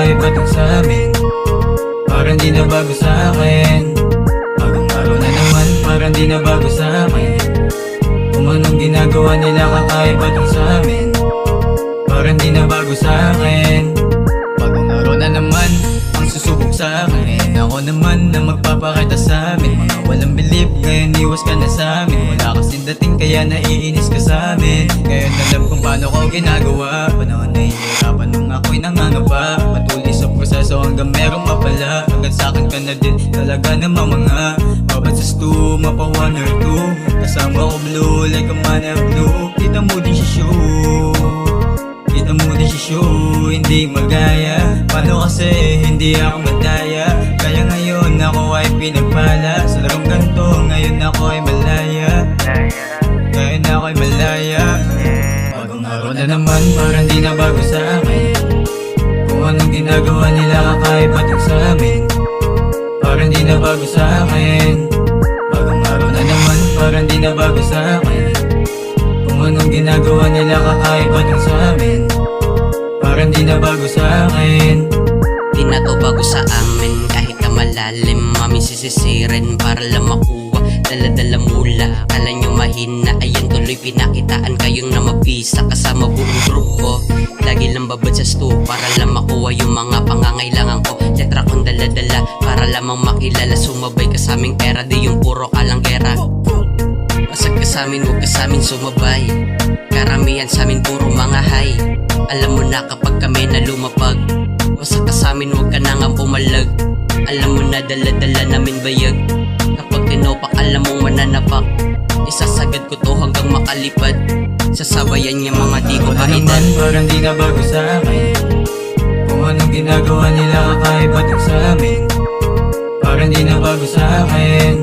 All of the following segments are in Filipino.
kakaiba tong sa'min. Parang di na bago sa'kin. Bagong araw na naman, parang di na bago sa'kin. Kung anong ginagawa nila kakaiba tong sa'min. Parang di na bago sa'kin. Bagong araw na naman, ang susubok sa'kin. Ako naman na magpapakita sa'min. Mga walang believe, ngayon iwas ka na sa'min. Wala kasing dating kaya naiinis ka sa'min. Ngayon alam kung paano ko ginagawa. Panahon nahihirapan nung ako'y nangangapa. Patuloy sa proseso hanggang merong mapala. Hanggang sa'kin ka na din talaga namang mga mabansas to, mapa 1 or 2. Kasama ko blue like a man of blue. Kita mo din siya show, kita mo din siya show. Hindi magaya, paano kasi hindi ako madaya. Kaya ngayon ako ay pinagpala. Sa larong ganito, ngayon ako ay malaya. Ngayon ako ay malaya. Bagong araw na naman, parang di na bago sa'kin. Kung anong ginagawa nila kakaiba tong sa'min. Parang di na bago sa'kin. Bagong araw na naman, parang di na bago sa'kin. Kung anong ginagawa nila kakaiba tong sa'min. Parang di na bago sa'kin. Di na to bago sa amin. Kahit na malalim, mami sisisirin para lang makuha. Dala-dala mula, kala nyo mahina. Ayan tuloy pinakitaan kayong na mabisa. Kasama buong grupo, lagi lang babad sa sto para lang makuha yung mga pangangailangan ko. Letra kong dala-dala para lamang makilala. Sumabay ka sa aming era, di yung puro kalanggera. Masag ka sa amin, huwag ka sa amin sumabay. Karamihan sa amin puro mga high. Alam mo na kapag kami na lumapag. Masag ka sa amin, huwag ka na nga pumalag. Alam mo na dala-dala namin bayag. Kapag tinopak, alam mong mananapak. Isasagad ko to hanggang makalipad. Sasabayan niya mga di ko kaedad. Parang di na bago sa'kin. Kung anong ginagawa nila kakaiba tong sa'min. Parang di na bago sa'kin.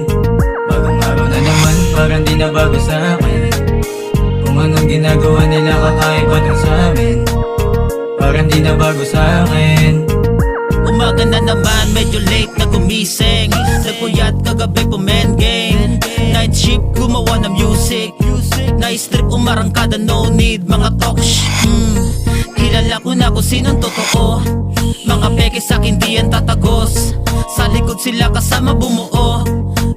Bagong araw na naman, parang di na bago sa'kin. Kung anong ginagawa nila kakaiba tong sa'min. Parang di na bago sa'kin. Umaga na naman, medyo late na gumising. Nagpuyat kagabi po men game. Night shift, gumawa ng music. Nice trip, umarangkada, no need mga talk Kilala ko na kung sinong totoo. Mga peke sa'kin di yan tatagos. Sa likod sila kasama bumuo.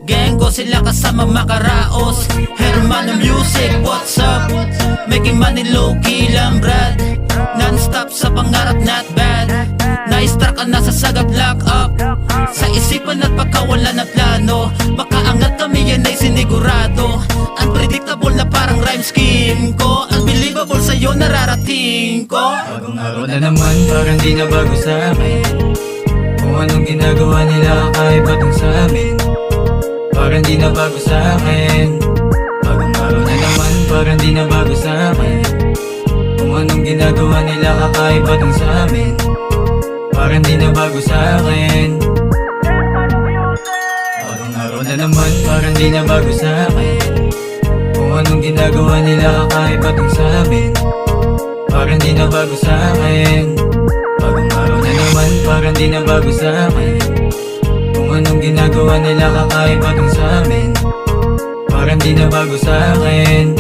Gang ko sila kasama makaraos. Hermano music, what's up? Making money low-key lang brad. Non-stop sa pangarap, not bad. Na-struck ka na sa sagat, lock up. Sa isipan at pagkawala na plano. Makaangat kami yan ay sinigurado. Unpredictable na parang rhyme scheme ko. Unbelievable sa'yo nararating ko. Bagong araw na naman, parang di na bago sa'kin. Kung anong ginagawa nila kakaiba tong sa'min. Parang di na bago sa'kin. Bagong araw na naman, parang di na bago sa'kin. Kung anong ginagawa nila kakaiba tong sa'min. Parang di na bago sa'kin. Bagong araw na naman, parang di na bago sa'kin. Kung anong ginagawa nila kakaiba tong sa'min. Parang di na bago sa'kin. Bagong araw na naman, parang di na bago sa'kin. Kung anong ginagawa nila kakaiba tong sa'min. Parang di na bago sa'kin.